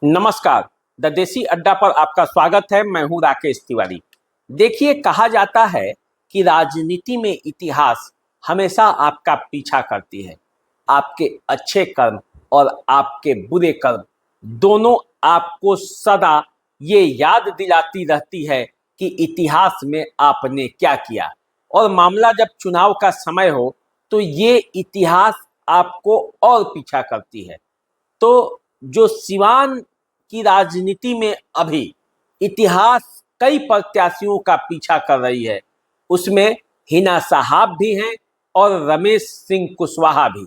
नमस्कार। द देसी अड्डा पर आपका स्वागत है। मैं हूं राकेश तिवारी। देखिए, कहा जाता है कि राजनीति में इतिहास हमेशा आपका पीछा करती है। आपके अच्छे कर्म और आपके बुरे कर्म दोनों आपको सदा ये याद दिलाती रहती है कि इतिहास में आपने क्या किया। और मामला जब चुनाव का समय हो तो ये इतिहास आपको और पीछा करती है। तो जो सिवान की राजनीति में अभी इतिहास कई प्रत्याशियों का पीछा कर रही है, उसमें हिना साहब भी हैं और रमेश सिंह कुशवाहा भी।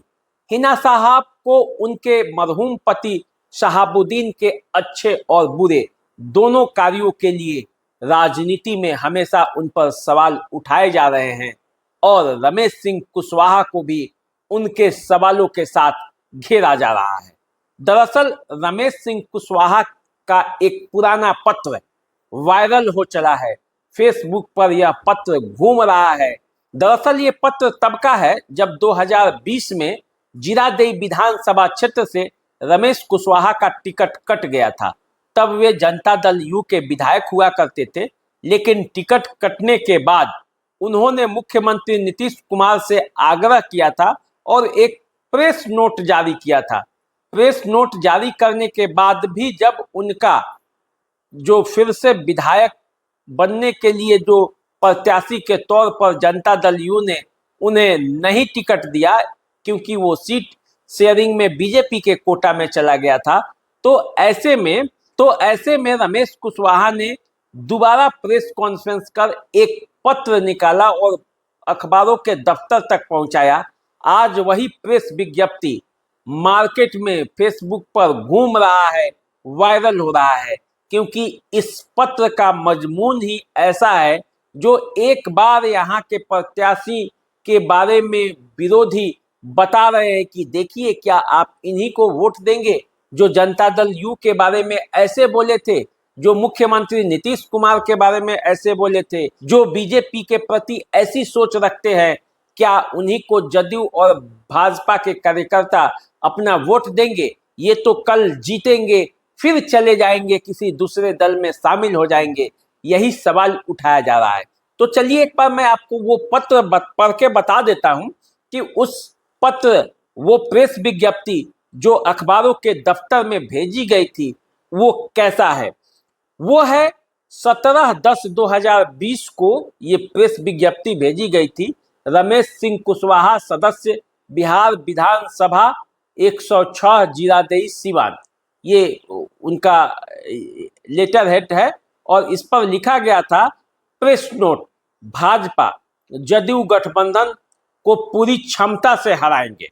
हिना साहब को उनके मरहूम पति शहाबुद्दीन के अच्छे और बुरे दोनों कार्यों के लिए राजनीति में हमेशा उन पर सवाल उठाए जा रहे हैं और रमेश सिंह कुशवाहा को भी उनके सवालों के साथ घेरा जा रहा है। दरअसल रमेश सिंह कुशवाहा का एक पुराना पत्र वायरल हो चला है। फेसबुक पर यह पत्र घूम रहा है। दरअसल ये पत्र तब का है जब 2020 में जीरादेई विधानसभा क्षेत्र से रमेश कुशवाहा का टिकट कट गया था। तब वे जनता दल यू के विधायक हुआ करते थे, लेकिन टिकट कटने के बाद उन्होंने मुख्यमंत्री नीतीश कुमार से आग्रह किया था और एक प्रेस नोट जारी किया था। प्रेस नोट जारी करने के बाद भी जब उनका जो फिर से विधायक बनने के लिए जो प्रत्याशी के तौर पर जनता दल यू ने उन्हें नहीं टिकट दिया, क्योंकि वो सीट शेयरिंग में बीजेपी के कोटा में चला गया था, तो ऐसे में रमेश कुशवाहा ने दोबारा प्रेस कॉन्फ्रेंस कर एक पत्र निकाला और अखबारों के दफ्तर तक पहुंचाया। आज वही प्रेस विज्ञप्ति मार्केट में फेसबुक पर घूम रहा है, वायरल हो रहा है, क्योंकि इस पत्र का मजमून ही ऐसा है जो एक बार यहाँ के प्रत्याशी के बारे में विरोधी बता रहे हैं कि देखिए, क्या आप इन्हीं को वोट देंगे जो जनता दल यू के बारे में ऐसे बोले थे, जो मुख्यमंत्री नीतीश कुमार के बारे में ऐसे बोले थे, जो बीजेपी के प्रति ऐसी सोच रखते हैं, क्या उन्हीं को जदयू और भाजपा के कार्यकर्ता अपना वोट देंगे? ये तो कल जीतेंगे फिर चले जाएंगे, किसी दूसरे दल में शामिल हो जाएंगे। यही सवाल उठाया जा रहा है। तो चलिए एक बार मैं आपको वो पत्र पढ़ के बता देता हूं कि उस पत्र, वो प्रेस विज्ञप्ति जो अखबारों के दफ्तर में भेजी गई थी, वो कैसा है। वो है 17/10/2020 को ये प्रेस विज्ञप्ति भेजी गई थी। रमेश सिंह कुशवाहा, सदस्य, बिहार विधानसभा 106 जीरादेई सिवान, ये उनका लेटर हेड है। और इस पर लिखा गया था, प्रेस नोट, भाजपा जदयू गठबंधन को पूरी क्षमता से हराएंगे।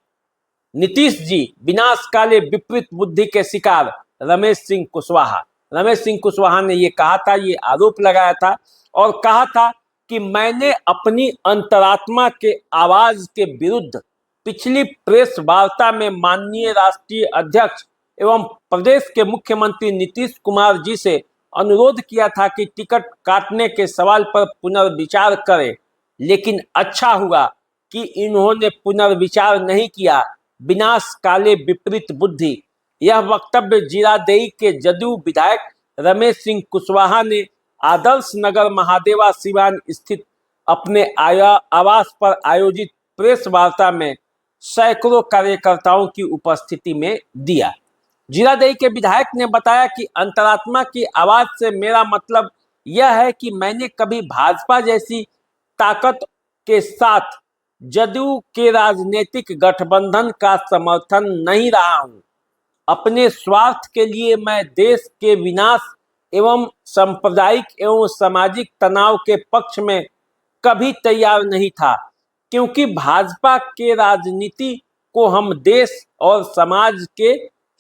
नीतीश जी विनाश काले विपरीत बुद्धि के शिकार रमेश सिंह कुशवाहा। रमेश सिंह कुशवाहा ने ये कहा था, ये आरोप लगाया था और कहा था कि मैंने अपनी अंतरात्मा के आवाज के विरुद्ध पिछली प्रेस वार्ता में माननीय राष्ट्रीय अध्यक्ष एवं प्रदेश के मुख्यमंत्री नीतीश कुमार जी से अनुरोध किया था कि टिकट काटने के सवाल पर पुनर्विचार करें, लेकिन अच्छा हुआ कि इन्होंने पुनर्विचार नहीं किया। विनाश काले विपरीत बुद्धि। यह वक्तव्य जीरादेई के जदयू विधायक रमेश सिंह कुशवाहा ने आदर्श नगर महादेवा सिवान स्थित अपने आवास पर आयोजित प्रेस वार्ता में सैकड़ों कार्यकर्ताओं की उपस्थिति में दिया। जीरादेई के विधायक ने बताया कि अंतरात्मा की आवाज से मेरा मतलब यह है कि मैंने कभी भाजपा जैसी ताकत के साथ जदयू के राजनीतिक गठबंधन का समर्थन नहीं रहा हूं। अपने स्वार्थ के लिए मैं देश के विनाश एवं सांप्रदायिक एवं सामाजिक तनाव के पक्ष में कभी तैयार नहीं था, क्योंकि भाजपा के राजनीति को हम देश और समाज के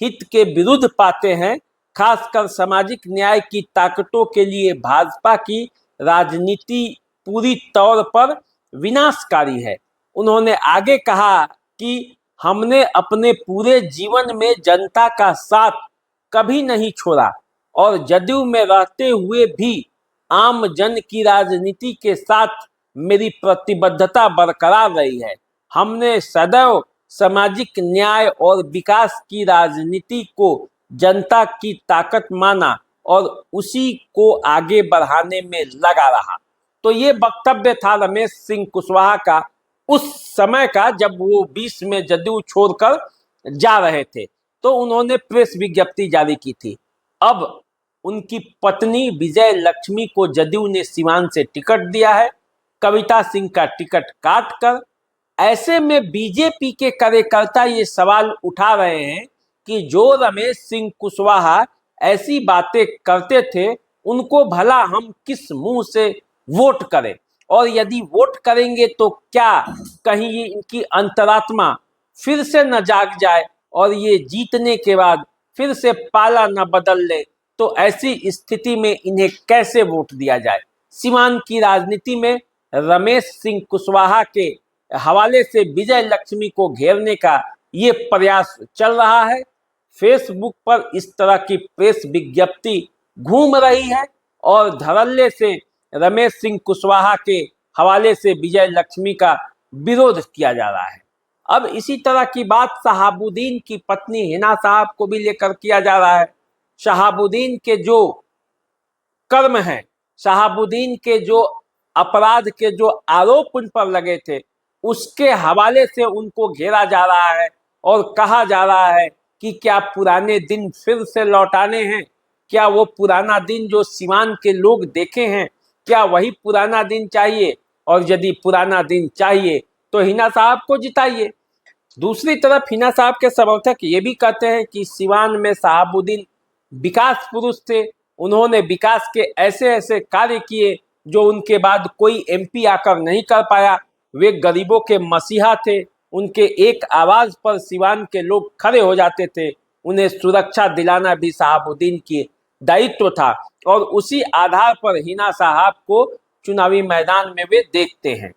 हित के विरुद्ध पाते हैं। खासकर सामाजिक न्याय की ताकतों के लिए भाजपा की राजनीति पूरी तौर पर विनाशकारी है। उन्होंने आगे कहा कि हमने अपने पूरे जीवन में जनता का साथ कभी नहीं छोड़ा और जदयू में रहते हुए भी आम जन की राजनीति के साथ मेरी प्रतिबद्धता बरकरार रही है। हमने सदैव सामाजिक न्याय और विकास की राजनीति को जनता की ताकत माना और उसी को आगे बढ़ाने में लगा रहा। तो ये वक्तव्य था रमेश सिंह कुशवाहा का उस समय का, जब वो 20 में जदयू छोड़कर जा रहे थे तो उन्होंने प्रेस विज्ञप्ति जारी की थी। अब उनकी पत्नी विजय लक्ष्मी को जदयू ने सीवान से टिकट दिया है, कविता सिंह का टिकट काट कर। ऐसे में बीजेपी के कार्यकर्ता ये सवाल उठा रहे हैं कि जो रमेश सिंह कुशवाहा ऐसी बातें करते थे उनको भला हम किस मुंह से वोट करें, और यदि वोट करेंगे तो क्या कहीं ये इनकी अंतरात्मा फिर से न जाग जाए और ये जीतने के बाद फिर से पाला न बदल ले, तो ऐसी स्थिति में इन्हें कैसे वोट दिया जाए। सीवान की राजनीति में रमेश सिंह कुशवाहा के हवाले से विजय लक्ष्मी को घेरने का ये प्रयास चल रहा है। फेसबुक पर इस तरह की प्रेस विज्ञप्ति घूम रही है और धड़ल्ले से रमेश सिंह कुशवाहा के हवाले से विजय लक्ष्मी का विरोध किया जा रहा है। अब इसी तरह की बात शहाबुद्दीन की पत्नी हिना साहब को भी लेकर किया जा रहा है। शहाबुद्दीन के जो कर्म हैं, शहाबुद्दीन के जो अपराध के जो आरोप उन पर लगे थे, उसके हवाले से उनको घेरा जा रहा है और कहा जा रहा है कि क्या पुराने दिन फिर से लौटाने हैं, क्या वो पुराना दिन जो सीवान के लोग देखे हैं, क्या वही पुराना दिन चाहिए, और यदि पुराना दिन चाहिए तो हिना साहब को जिताइए। दूसरी तरफ हिना साहब के समर्थक ये भी कहते हैं कि सीवान में शहाबुद्दीन विकास पुरुष थे, उन्होंने विकास के ऐसे ऐसे कार्य किए जो उनके बाद कोई एमपी आकर नहीं कर पाया। वे गरीबों के मसीहा थे, उनके एक आवाज पर सीवान के लोग खड़े हो जाते थे। उन्हें सुरक्षा दिलाना भी शहाबुद्दीन की दायित्व था और उसी आधार पर हिना साहब को चुनावी मैदान में वे देखते हैं।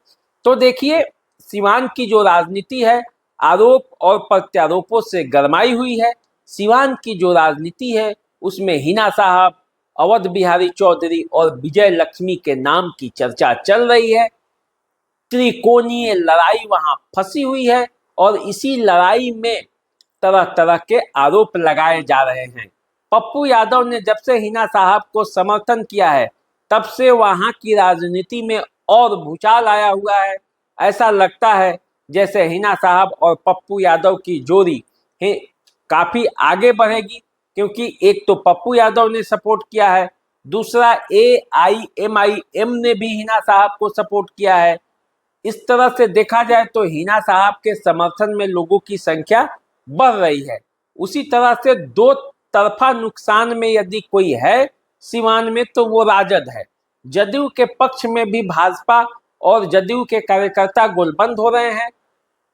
तो देखिए, सीवान की जो राजनीति है आरोप और प्रत्यारोपों से गरमाई हुई है। सीवान की जो राजनीति है उसमें हिना साहब, अवध बिहारी चौधरी और विजय लक्ष्मी के नाम की चर्चा चल रही है। त्रिकोणीय लड़ाई वहां फंसी हुई है और इसी लड़ाई में तरह तरह के आरोप लगाए जा रहे हैं। पप्पू यादव ने जब से हिना साहब को समर्थन किया है तब से वहां की राजनीति में और भूचाल आया हुआ है। ऐसा लगता है जैसे हिना साहब और पप्पू यादव की जोड़ी काफी आगे बढ़ेगी, क्योंकि एक तो पप्पू यादव ने सपोर्ट किया है, दूसरा AIMIM ने भी हिना साहब को सपोर्ट किया है। इस तरह से देखा जाए तो हिना साहब के समर्थन में लोगों की संख्या बढ़ रही है। उसी तरह से दो तरफा नुकसान में यदि कोई है सीवान में तो वो राजद है। जदयू के पक्ष में भी भाजपा और जदयू के कार्यकर्ता गोलबंद हो रहे हैं।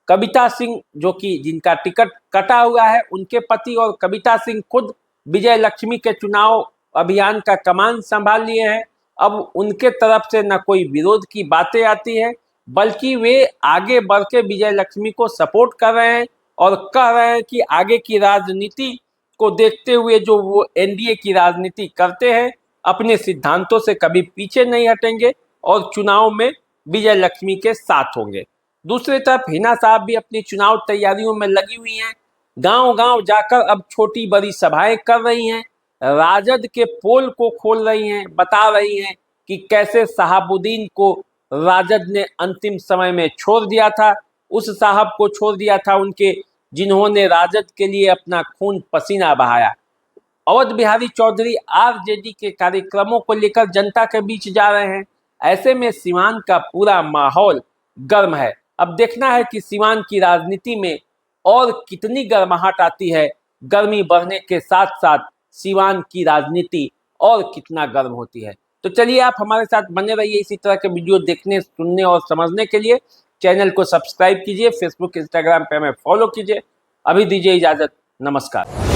कविता सिंह जो कि जिनका टिकट कटा हुआ है, उनके पति और कविता सिंह खुद विजय लक्ष्मी के चुनाव अभियान का कमान संभाल लिए हैं। अब उनके तरफ से न कोई विरोध की बातें आती है, बल्कि वे आगे बढ़ के विजय लक्ष्मी को सपोर्ट कर रहे हैं और कह रहे हैं कि आगे की राजनीति को देखते हुए जो वो एनडीए की राजनीति करते हैं, अपने सिद्धांतों से कभी पीछे नहीं हटेंगे और चुनाव में विजय लक्ष्मी के साथ होंगे। दूसरी तरफ हिना साहब भी अपनी चुनाव तैयारियों में लगी हुई हैं। गांव गांव जाकर अब छोटी बड़ी सभाएं कर रही हैं, राजद के पोल को खोल रही हैं, बता रही हैं कि कैसे शहाबुद्दीन को राजद ने अंतिम समय में छोड़ दिया था, उस साहब को छोड़ दिया था उनके जिन्होंने राजद के लिए अपना खून पसीना बहाया। अवध बिहारी चौधरी आरजेडी के कार्यक्रमों को लेकर जनता के बीच जा रहे हैं। ऐसे में सीवान का पूरा माहौल गर्म है। अब देखना है कि सीवान की राजनीति में और कितनी गर्माहट आती है। गर्मी बढ़ने के साथ साथ सीवान की राजनीति और कितना गर्म होती है। तो चलिए, आप हमारे साथ बने रहिए इसी तरह के वीडियो देखने, सुनने और समझने के लिए। चैनल को सब्सक्राइब कीजिए, फेसबुक इंस्टाग्राम पे हमें फॉलो कीजिए। अभी दीजिए इजाजत, नमस्कार।